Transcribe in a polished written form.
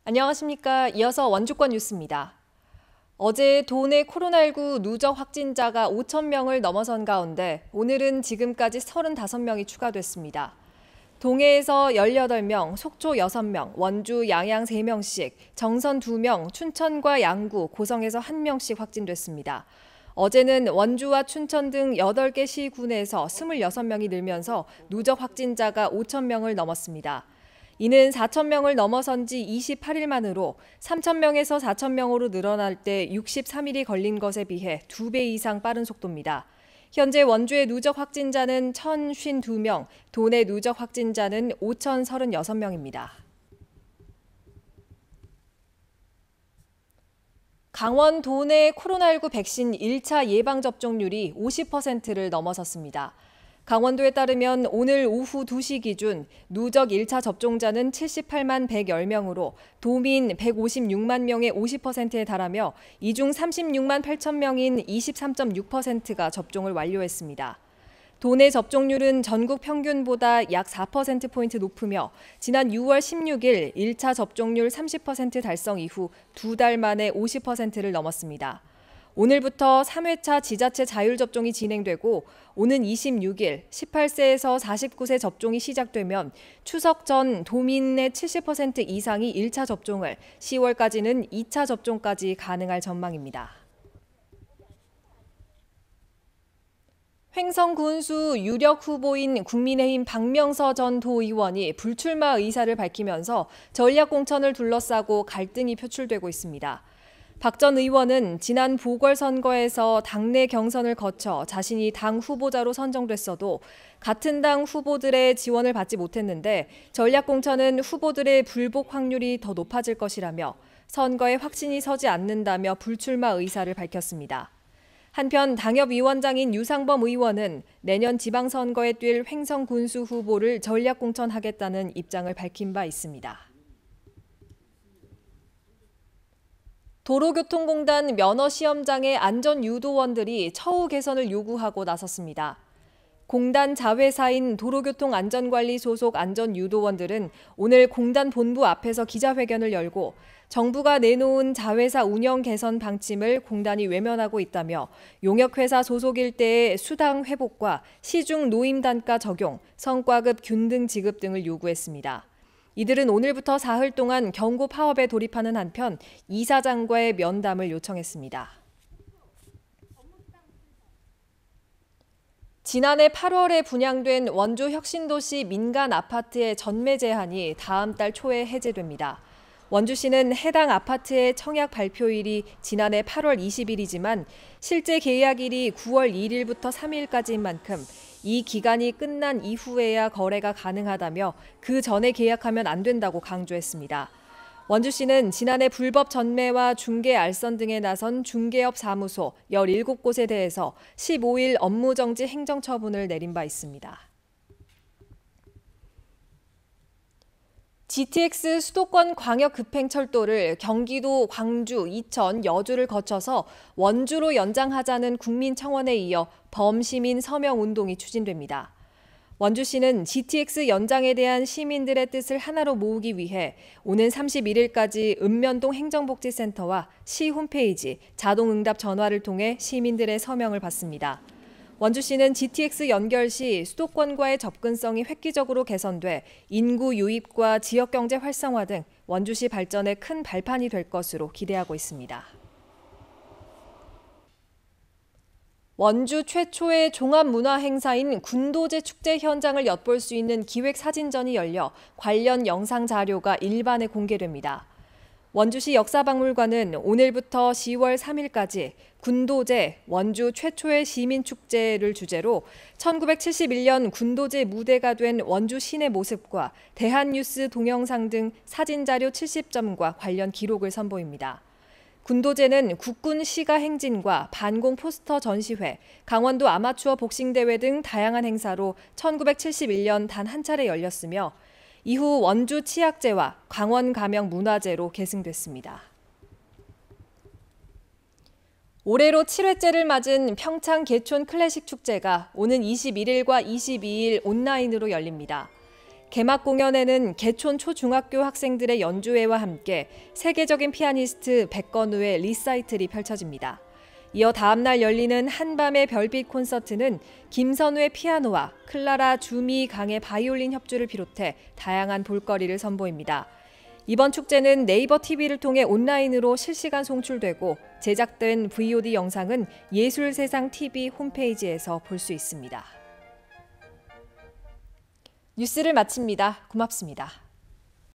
안녕하십니까. 이어서 원주권 뉴스입니다. 어제 도내 코로나19 누적 확진자가 5,000명을 넘어선 가운데 오늘은 지금까지 35명이 추가됐습니다. 동해에서 18명, 속초 6명, 원주, 양양 3명씩, 정선 2명, 춘천과 양구, 고성에서 1명씩 확진됐습니다. 어제는 원주와 춘천 등 8개 시군에서 26명이 늘면서 누적 확진자가 5,000명을 넘었습니다. 이는 4,000명을 넘어선 지 28일 만으로 3,000명에서 4,000명으로 늘어날 때 63일이 걸린 것에 비해 2배 이상 빠른 속도입니다. 현재 원주의 누적 확진자는 1,052명, 도내 누적 확진자는 5,036명입니다. 강원 도내 코로나19 백신 1차 예방접종률이 50%를 넘어섰습니다. 강원도에 따르면 오늘 오후 2시 기준 누적 1차 접종자는 78만 110명으로 도민 156만 명의 50%에 달하며 이 중 36만 8천 명인 23.6%가 접종을 완료했습니다. 도내 접종률은 전국 평균보다 약 4%포인트 높으며 지난 6월 16일 1차 접종률 30% 달성 이후 2달 만에 50%를 넘었습니다. 오늘부터 3회차 지자체 자율접종이 진행되고 오는 26일 18세에서 49세 접종이 시작되면 추석 전 도민의 70% 이상이 1차 접종을, 10월까지는 2차 접종까지 가능할 전망입니다. 횡성 군수 유력 후보인 국민의힘 박명서 전 도의원이 불출마 의사를 밝히면서 전략공천을 둘러싸고 갈등이 표출되고 있습니다. 박 전 의원은 지난 보궐선거에서 당내 경선을 거쳐 자신이 당 후보자로 선정됐어도 같은 당 후보들의 지원을 받지 못했는데 전략공천은 후보들의 불복 확률이 더 높아질 것이라며 선거에 확신이 서지 않는다며 불출마 의사를 밝혔습니다. 한편 당협위원장인 유상범 의원은 내년 지방선거에 뛸 횡성 군수 후보를 전략공천하겠다는 입장을 밝힌 바 있습니다. 도로교통공단 면허시험장의 안전유도원들이 처우 개선을 요구하고 나섰습니다. 공단 자회사인 도로교통안전관리 소속 안전유도원들은 오늘 공단 본부 앞에서 기자회견을 열고 정부가 내놓은 자회사 운영 개선 방침을 공단이 외면하고 있다며 용역회사 소속일 때의 수당 회복과 시중 노임 단가 적용, 성과급 균등 지급 등을 요구했습니다. 이들은 오늘부터 사흘 동안 경고 파업에 돌입하는 한편 이사장과의 면담을 요청했습니다. 지난해 8월에 분양된 원주 혁신도시 민간 아파트의 전매 제한이 다음 달 초에 해제됩니다. 원주시는 해당 아파트의 청약 발표일이 지난해 8월 20일이지만 실제 계약일이 9월 1일부터 3일까지인 만큼 이 기간이 끝난 이후에야 거래가 가능하다며 그 전에 계약하면 안 된다고 강조했습니다. 원주시는 지난해 불법 전매와 중개 알선 등에 나선 중개업 사무소 17곳에 대해서 15일 업무정지 행정처분을 내린 바 있습니다. GTX 수도권 광역급행철도를 경기도, 광주, 이천, 여주를 거쳐서 원주로 연장하자는 국민청원에 이어 범시민 서명운동이 추진됩니다. 원주시는 GTX 연장에 대한 시민들의 뜻을 하나로 모으기 위해 오는 31일까지 읍면동 행정복지센터와 시 홈페이지, 자동응답 전화를 통해 시민들의 서명을 받습니다. 원주시는 GTX 연결 시 수도권과의 접근성이 획기적으로 개선돼 인구 유입과 지역경제 활성화 등 원주시 발전에 큰 발판이 될 것으로 기대하고 있습니다. 원주 최초의 종합문화행사인 군도제 축제 현장을 엿볼 수 있는 기획사진전이 열려 관련 영상 자료가 일반에 공개됩니다. 원주시 역사박물관은 오늘부터 10월 3일까지 군도제, 원주 최초의 시민축제를 주제로 1971년 군도제 무대가 된 원주 시내 모습과 대한뉴스 동영상 등 사진자료 70점과 관련 기록을 선보입니다. 군도제는 국군 시가 행진과 반공 포스터 전시회, 강원도 아마추어 복싱대회 등 다양한 행사로 1971년 단 한 차례 열렸으며 이후 원주 치약제와 강원 가명 문화제로 계승됐습니다. 올해로 7회째를 맞은 평창 개촌 클래식 축제가 오는 21일과 22일 온라인으로 열립니다. 개막 공연에는 개촌 초중학교 학생들의 연주회와 함께 세계적인 피아니스트 백건우의 리사이틀이 펼쳐집니다. 이어 다음 날 열리는 한밤의 별빛 콘서트는 김선우의 피아노와 클라라 주미 강의 바이올린 협주를 비롯해 다양한 볼거리를 선보입니다. 이번 축제는 네이버 TV를 통해 온라인으로 실시간 송출되고 제작된 VOD 영상은 예술세상TV 홈페이지에서 볼 수 있습니다. 뉴스를 마칩니다. 고맙습니다.